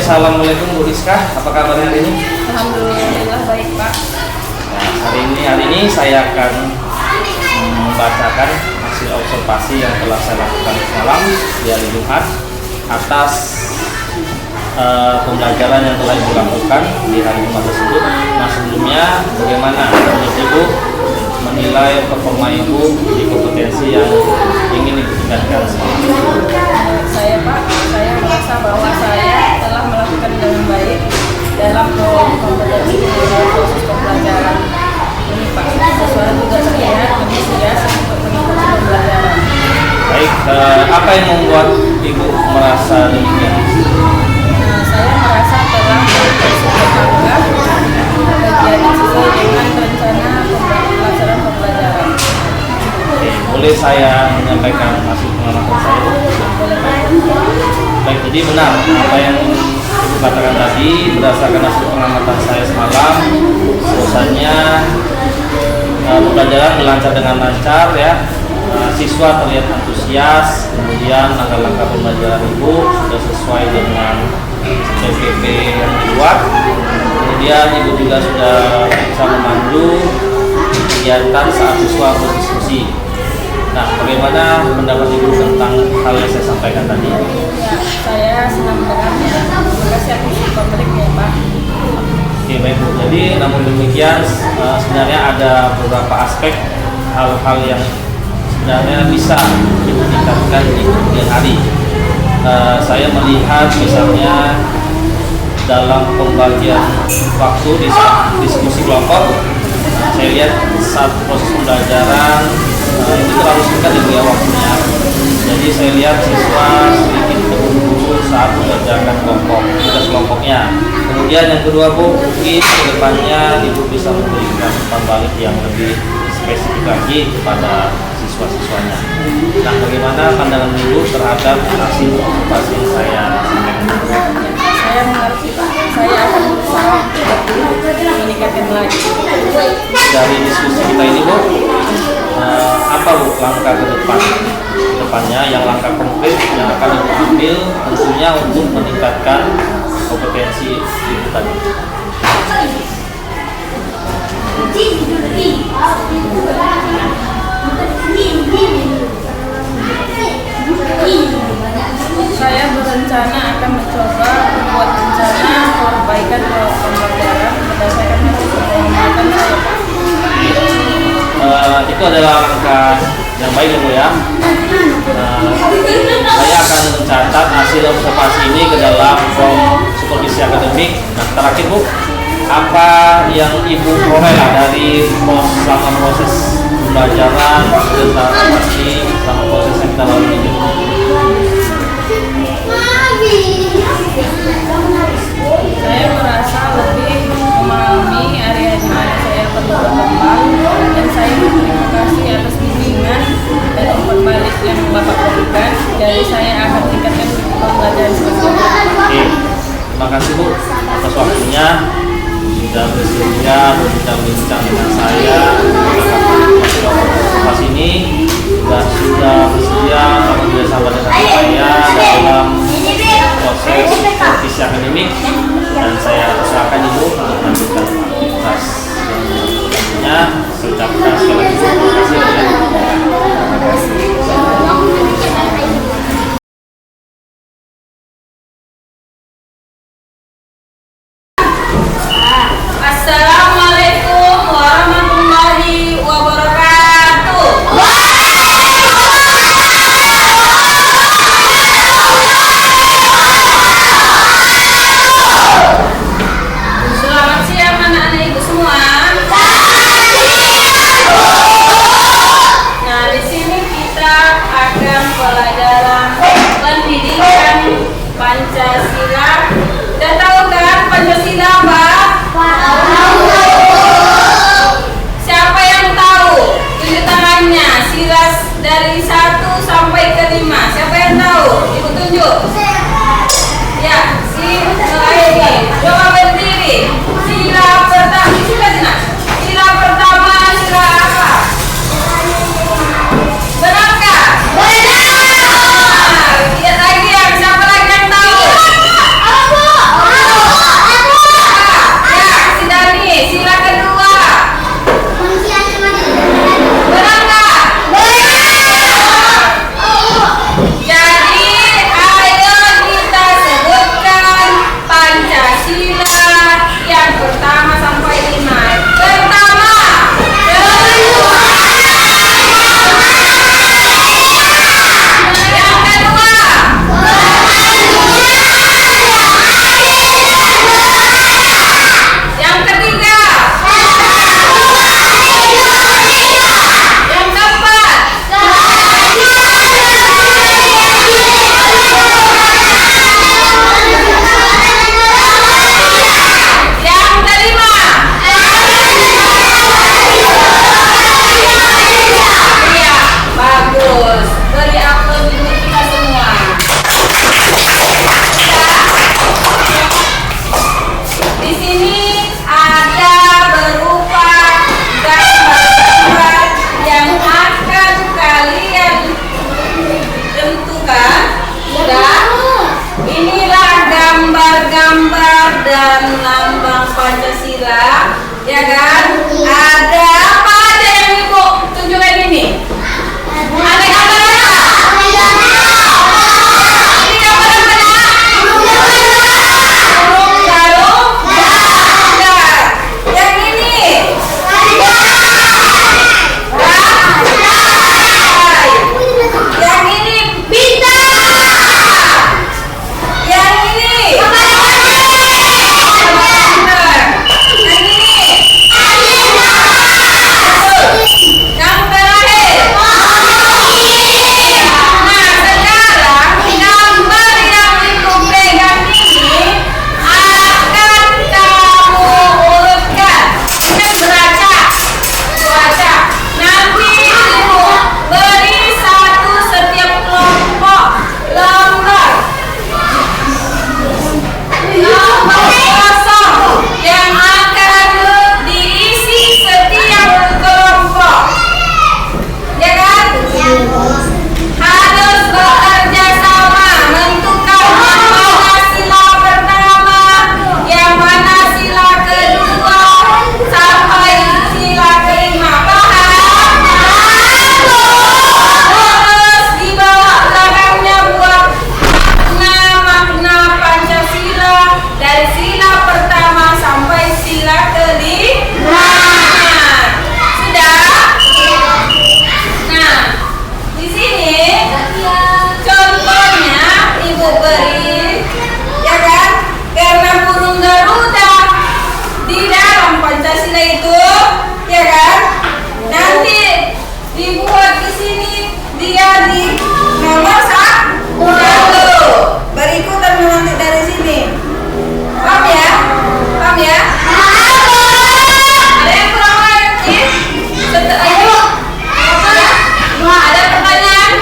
Assalamualaikum Bu Rizka, apa kabar hari ini? Alhamdulillah baik Pak. Nah, hari ini saya akan membacakan hasil observasi yang telah saya lakukan semalam di hari Jumat atas pembelajaran yang telah Ibu lakukan di hari Jumat tersebut. Nah, sebelumnya bagaimana menurut Ibu menilai performa Ibu di kompetensi yang ingin Ibu tingkatkan semalam? Saya Pak, saya merasa bahwa saya telah melakukan dengan baik dalam kompetensi mengenai proses pembelajaran ini Pak. Sesuai tugas saya antusias untuk mengikuti pembelajaran. Baik, apa yang membuat Ibu merasa demikian? Saya merasa telah berkesinambungan kegiatan sesuai dengan rencana pelaksanaan pembelajaran. Oke, boleh saya menyampaikan hasil pengamatan saya? Boleh Pak? Baik, jadi benar apa yang Ibu katakan tadi berdasarkan hasil pengamatan saya semalam, bahwasanya pembelajaran berlancar dengan lancar ya. Siswa terlihat antusias, kemudian langkah-langkah pembelajaran Ibu sudah sesuai dengan PPP yang dibuat. Kemudian Ibu juga sudah bisa memandu kegiatan saat siswa berdiskusi. Nah, bagaimana pendapat Ibu tentang hal yang saya sampaikan tadi? Ya, saya senang mendengarnya. Terima kasih atas pemberiannya Pak. Oke, baik Bu. Jadi namun demikian sebenarnya ada beberapa aspek hal-hal yang sebenarnya bisa Ibu tingkatkan di kemudian hari. Saya melihat misalnya dalam pembagian waktu di saat diskusi kelompok, saya lihat saat proses pembelajaran itu terlalu singkat ya waktunya. Jadi saya lihat siswa sedikit terburu-buru saat mengerjakan tugas kelompoknya. Kemudian yang kedua Bu, mungkin kedepannya Ibu bisa memberikan umpan balik yang lebih spesifik lagi kepada siswa-siswanya. Nah, bagaimana pandangan Ibu terhadap hasil observasi yang saya sampaikan? Saya mengerti Pak. Saya akan berusaha untuk meningkatkan lagi. Dari diskusi kita ini Bu, apa Bu langkah ke depannya yang langkah konkret yang akan Ibu ambil tentunya untuk meningkatkan kompetensi Ibu tadi? Saya berencana akan mencoba membuat rencana perbaikan pembelajaran berdasarkan hasil pengamatan saya. Itu adalah langkah yang baik ya Bu ya. Saya akan mencatat hasil observasi ini ke dalam form supervisi akademik. Nah, terakhir Bu, apa yang Ibu peroleh dari selama proses pembelajaran observasi selama proses yang kita lalui ini? Saya merasa lebih memahami area di mana saya perlu berkembang dan saya berterima kasih atas bimbingan dan umpan balik yang Bapak berikan. Jadi saya akan tingkatkan pembelajaran selanjutnya. Oke, terima kasih Bu atas waktunya sudah bersedia berbincang-bincang dengan saya pas ini dan sudah bersedia bekerjasama dengan saya dalam proses supervisi akademik, dan saya usahakan Ibu untuk melanjutkan aktivitas selanjutnya. Saya ucapkan sekali lagi terima kasih. Assalamualaikum warahmatullahi wabarakatuh. Selamat ya kan? Ada apa aja yang ibu tunjukkan ini? Ada gambar apa? Ini gambar apa? Burung jarum. Yang ini? Yang ini bintang. Yang ini yang terakhir. Nah, sekarang gambar yang ibu pegang ini akan kamu urutkan dengan baca. Nanti ibu beri satu setiap kelompok lembar kosong yang akan diisi setiap kelompok, ya kan? Harus bekerja sama menentukan yang mana sila pertama, yang mana sila kedua, sampai sila kelima. Paham? Terus dibawa belakangnya buat makna Pancasila dari sila pertama sampai sila kelima. Sudah? Nah, di sini contohnya ibu beri, ya kan? Karena burung Garuda di dalam Pancasila itu, ya kan? Nanti dibuat di sini dia di nomor 1. Berikutan nanti dari sini. Paham ya? Paham ya? Ada yang kurang lagi? Ayo. Ada pertanyaan?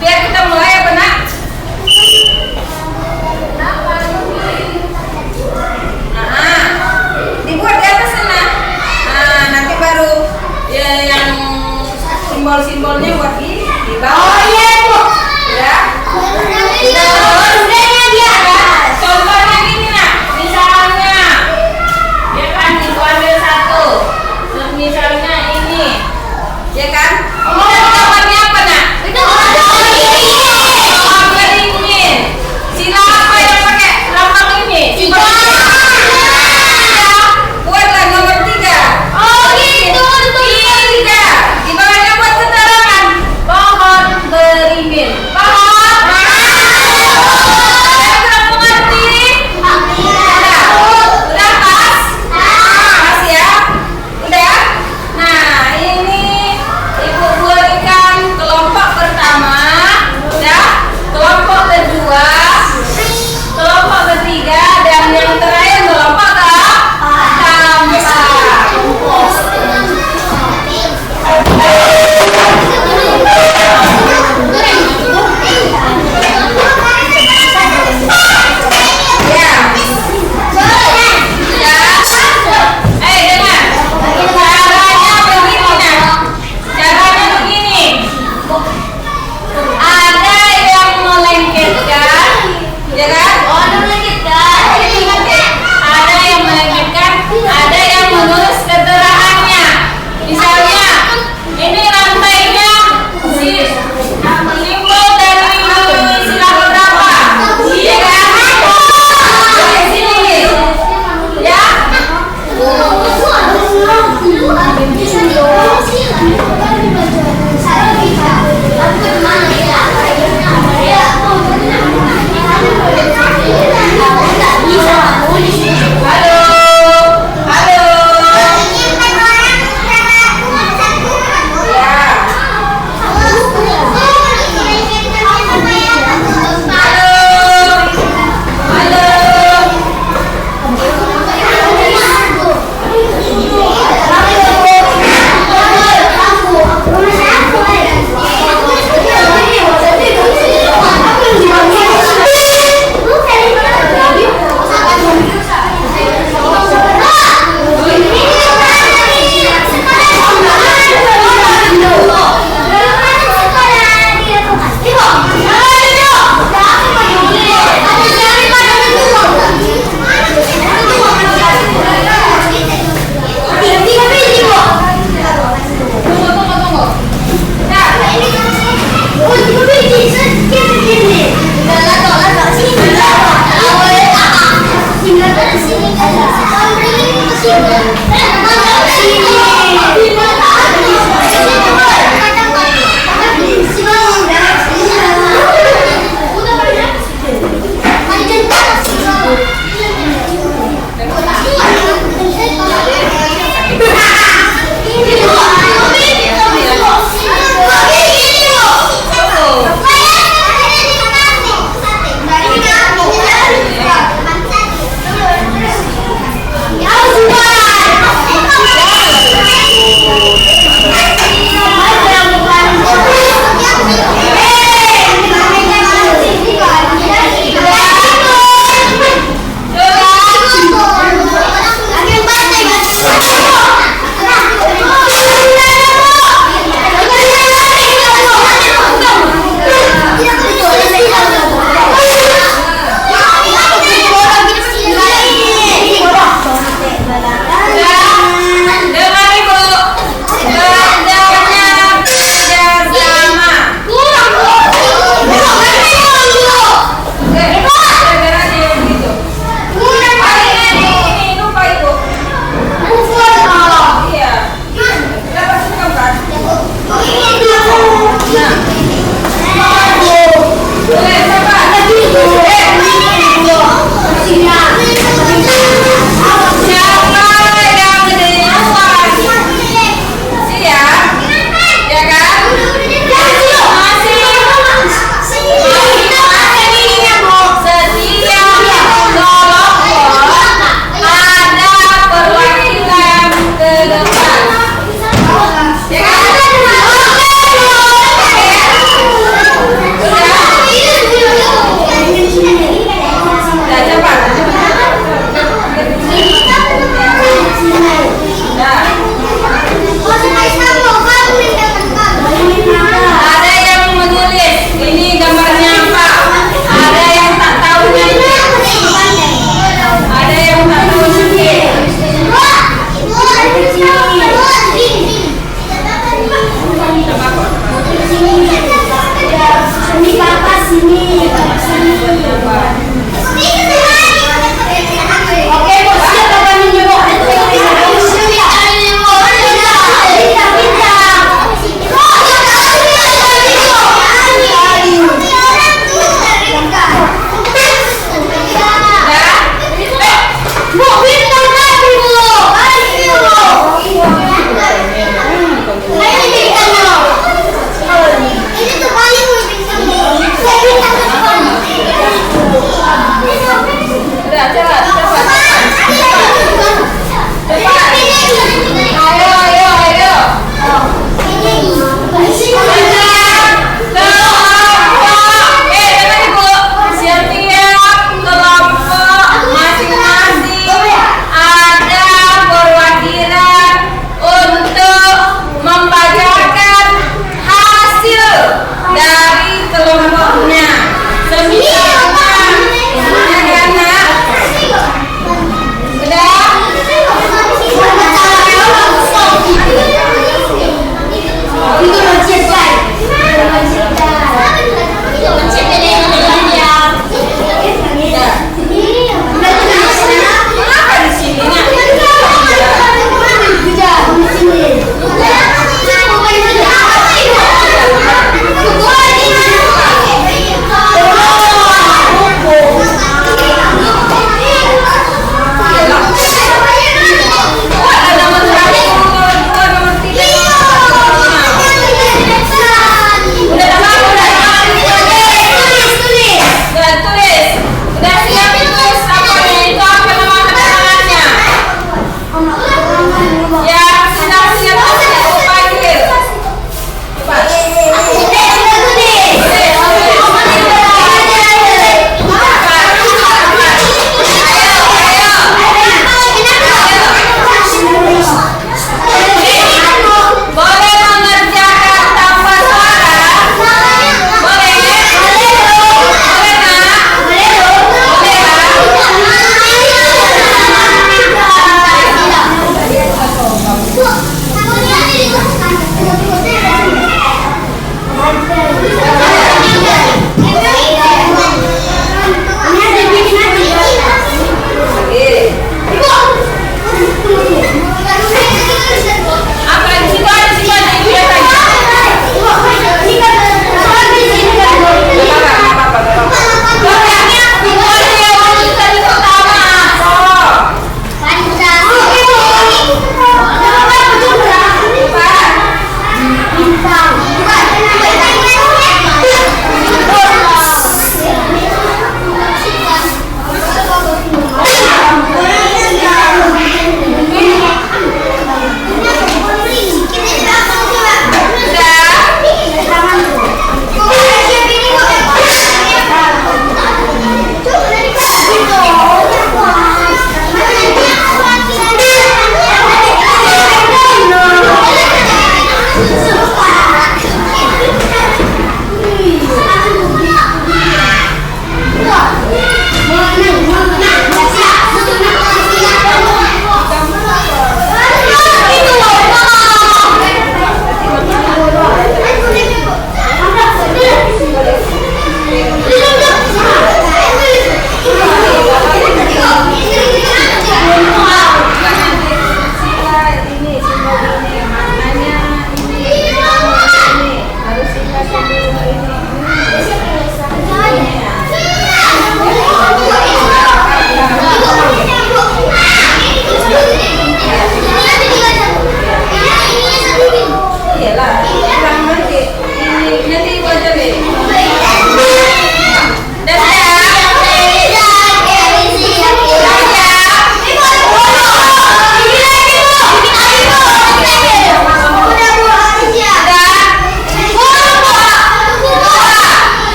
Biar kita mulai ya, Nak. Nah, dibuat di atas sana. Nah, nanti baru ya yang simbol-simbolnya buat di bawah. Oh iya, Bu.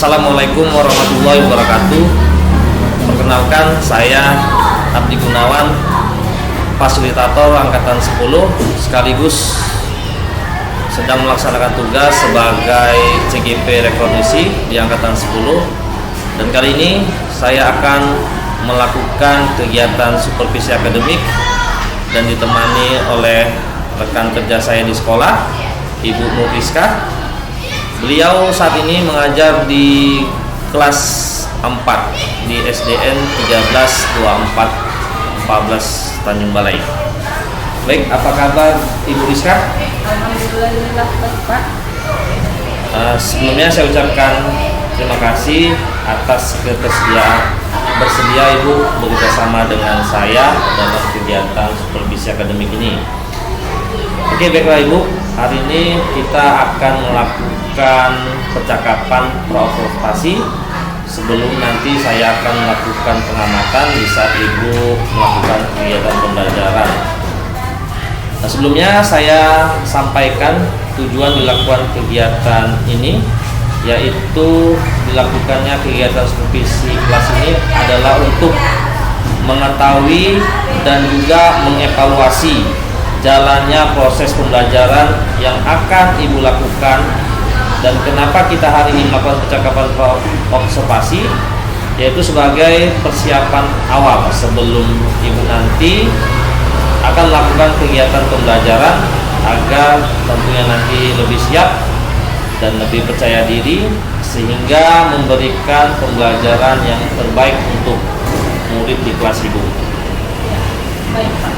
Assalamualaikum warahmatullahi wabarakatuh. Perkenalkan, saya Abdi Gunawan, fasilitator angkatan 10 sekaligus sedang melaksanakan tugas sebagai CGP Rekognisi di angkatan 10. Dan kali ini saya akan melakukan kegiatan supervisi akademik dan ditemani oleh rekan kerja saya di sekolah, Ibu Nuriska. Beliau saat ini mengajar di kelas 4 di SDN 1324 14 Tanjung Balai. Baik, apa kabar Ibu Rizka? Alhamdulillah baik, Pak. Sebelumnya saya ucapkan terima kasih atas bersedia Ibu bekerjasama dengan saya dalam kegiatan supervisi akademik ini. Oke, baiklah Ibu, hari ini kita akan melakukan percakapan pro-observasi sebelum nanti saya akan melakukan pengamatan di saat Ibu melakukan kegiatan pembelajaran. Nah, sebelumnya saya sampaikan tujuan dilakukan kegiatan ini, yaitu dilakukannya kegiatan supervisi kelas ini adalah untuk mengetahui dan juga mengevaluasi jalannya proses pembelajaran yang akan Ibu lakukan. Dan kenapa kita hari ini melakukan percakapan observasi, yaitu sebagai persiapan awal sebelum Ibu nanti akan melakukan kegiatan pembelajaran agar tentunya nanti lebih siap dan lebih percaya diri sehingga memberikan pembelajaran yang terbaik untuk murid di kelas Ibu. Baik, Pak.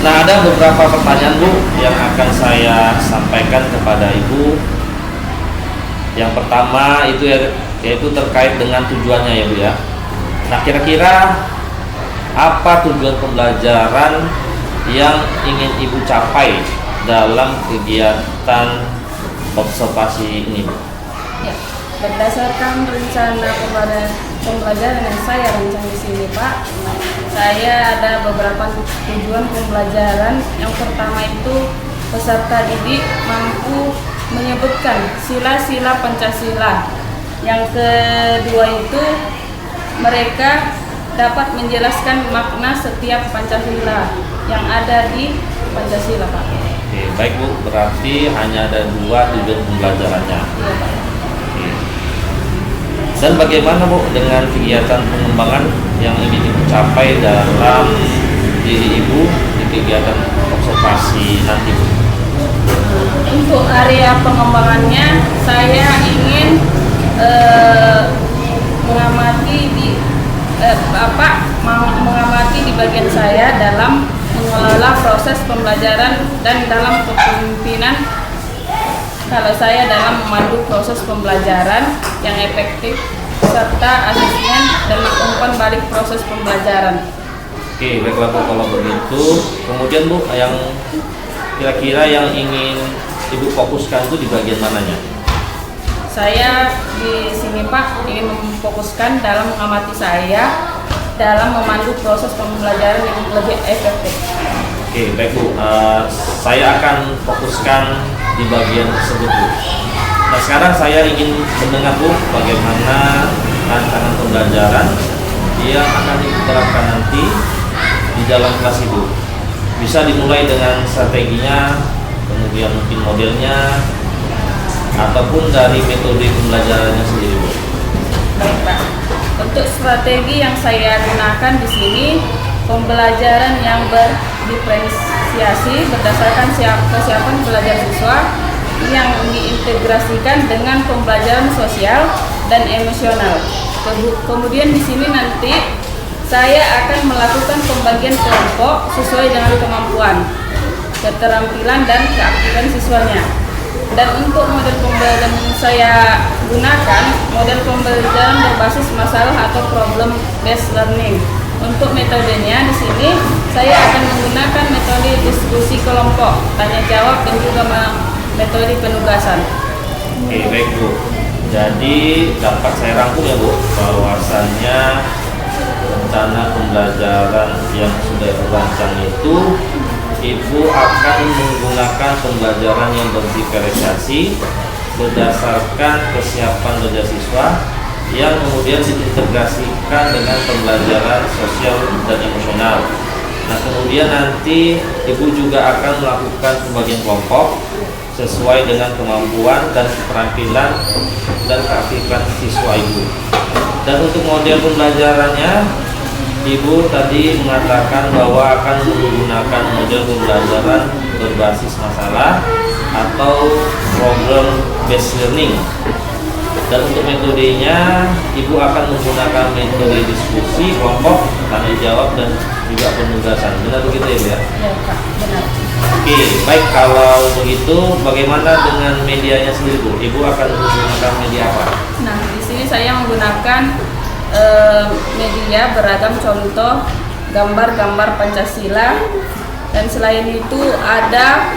Nah, ada beberapa pertanyaan Bu yang akan saya sampaikan kepada Ibu. Yang pertama itu yaitu terkait dengan tujuannya ya Bu ya. Nah, kira-kira apa tujuan pembelajaran yang ingin Ibu capai dalam kegiatan observasi ini Bu? Ya, berdasarkan rencana pembelajaran yang saya rancang di sini, Pak, saya ada beberapa tujuan pembelajaran. Yang pertama itu peserta didik mampu menyebutkan sila-sila Pancasila. Yang kedua itu mereka dapat menjelaskan makna setiap Pancasila yang ada di Pancasila, Pak. Oke, baik Bu, berarti hanya ada 2 tujuan pembelajarannya. Iya, Pak. Oke. Dan bagaimana Bu dengan kegiatan pengembangan yang ingin Ibu capai dalam diri Ibu di kegiatan observasi nanti Bu? Untuk area pengembangannya, saya ingin mengamati di bagian saya dalam mengelola proses pembelajaran dan dalam kepemimpinan kalau saya dalam memandu proses pembelajaran yang efektif serta asesmen dan umpan balik proses pembelajaran. Oke, baiklah Bu, kalau begitu. Kemudian Bu, yang kira-kira yang ingin Ibu fokuskan itu di bagian mananya? Saya di sini Pak ingin memfokuskan dalam mengamati saya dalam memandu proses pembelajaran yang lebih efektif. Oke, baik Bu. Saya akan fokuskan di bagian tersebut Bu. Nah, sekarang saya ingin mendengar Bu bagaimana rancangan pembelajaran yang akan diterapkan nanti di dalam kelas Ibu. Bisa dimulai dengan strateginya, kemudian mungkin modelnya, ataupun dari metode pembelajarannya sendiri Bu. Baik Pak. Untuk strategi yang saya gunakan di sini, pembelajaran yang berdiferensiasi berdasarkan kesiapan belajar siswa yang diintegrasikan dengan pembelajaran sosial dan emosional. Kemudian di sini nanti saya akan melakukan pembagian kelompok sesuai dengan kemampuan, keterampilan dan keaktifan siswanya. Dan untuk model pembelajaran yang saya gunakan, model pembelajaran berbasis masalah atau problem based learning. Untuk metodenya di sini saya akan menggunakan metode diskusi kelompok, tanya jawab dan juga metode penugasan. Oke, baik Bu. Jadi dapat saya rangkum ya Bu, bahwasannya rencana pembelajaran yang sudah dirancang itu Ibu akan menggunakan pembelajaran yang berdiferensiasi berdasarkan kesiapan belajar siswa yang kemudian diintegrasikan dengan pembelajaran sosial dan emosional. Nah, kemudian nanti Ibu juga akan melakukan pembagian kelompok sesuai dengan kemampuan dan keterampilan dan keaktifan siswa Ibu. Dan untuk model pembelajarannya, Ibu tadi mengatakan bahwa akan menggunakan model pembelajaran berbasis masalah atau program based learning. Dan untuk metodenya, Ibu akan menggunakan metode diskusi kelompok, tanya jawab, dan juga penugasan. Benar begitu ya, Bu ya? Ya, Pak, benar. Oke, baik, kalau begitu bagaimana dengan medianya sendiri, Bu? Ibu akan menggunakan media apa? Nah, di sini saya menggunakan media beragam contoh gambar-gambar Pancasila, dan selain itu ada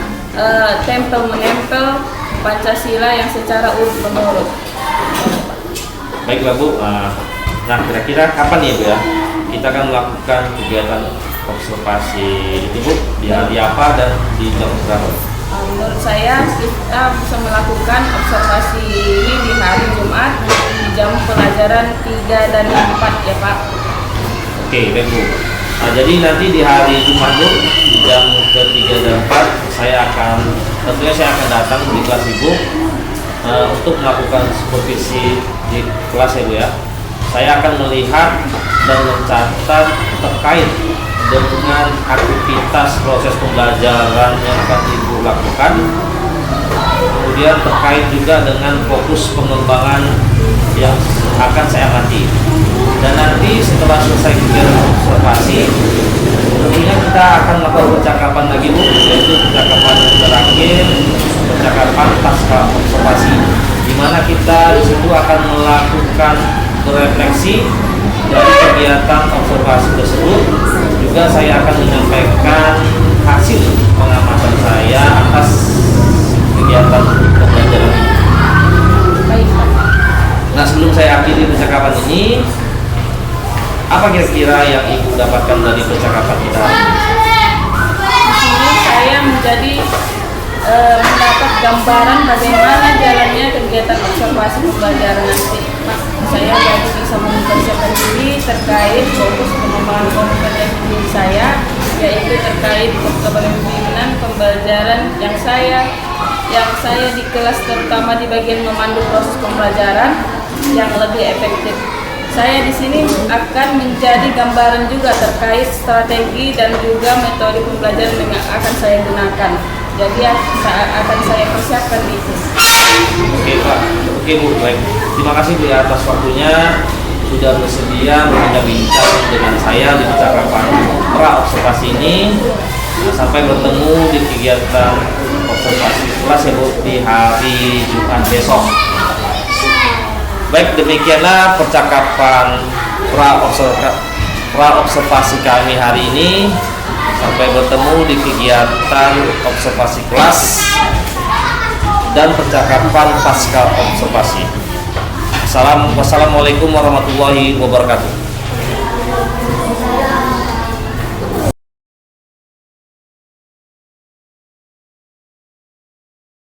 tempel menempel Pancasila yang secara urut menurut. Baiklah, Bu. Nah, kira-kira kapan ya, Bu ya? Kita akan melakukan kegiatan observasi itu, Bu, di hari apa dan di jam berapa? Menurut saya kita bisa melakukan observasi ini di hari Jumat di jam pelajaran 3 dan 4 ya, Pak. Oke, baik, Bu. Nah, jadi nanti di hari Jumat, Bu, di jam ke-3 dan 4 tentunya saya akan datang di kelas Ibu untuk melakukan supervisi di kelas ya, Bu ya. Saya akan melihat dan mencatat terkait dengan aktivitas proses pembelajaran yang akan Ibu lakukan, kemudian terkait juga dengan fokus pengembangan yang akan saya amati. Dan nanti setelah selesai kegiatan observasi, tentunya kita akan melakukan percakapan lagi, Bu, yaitu percakapan yang terakhir, percakapan pasca observasi, di mana kita di situ akan melakukan berefleksi dari kegiatan observasi tersebut. Juga saya akan menyampaikan hasil pengamatan saya atas kegiatan pembelajaran ini. Baik, Pak. Nah, sebelum saya akhiri percakapan ini, apa kira-kira yang Ibu dapatkan dari percakapan kita hari ini? Di sini saya mendapat gambaran bagaimana jalannya kegiatan observasi pembelajaran nanti. Saya jadi bisa mempersiapkan diri terkait fokus pengembangan kompetensi diri saya, yaitu terkait kepemimpinan pembelajaran yang saya di kelas, terutama di bagian memandu proses pembelajaran yang lebih efektif. Saya di sini akan menjadi gambaran juga terkait strategi dan juga metode pembelajaran yang akan saya gunakan. Jadi akan saya persiapkan itu. Oke, Pak. Oke, Bu. Baik. Terima kasih, Bu, ya, atas waktunya sudah bersedia berbincang dengan saya di percakapan pra-observasi ini. Sampai bertemu di kegiatan observasi kelas ya, Bu, di hari Jumat besok. Baik, demikianlah percakapan pra-observasi kami hari ini. Sampai bertemu di kegiatan observasi kelas dan percakapan pasca observasi. Wassalamualaikum warahmatullahi wabarakatuh.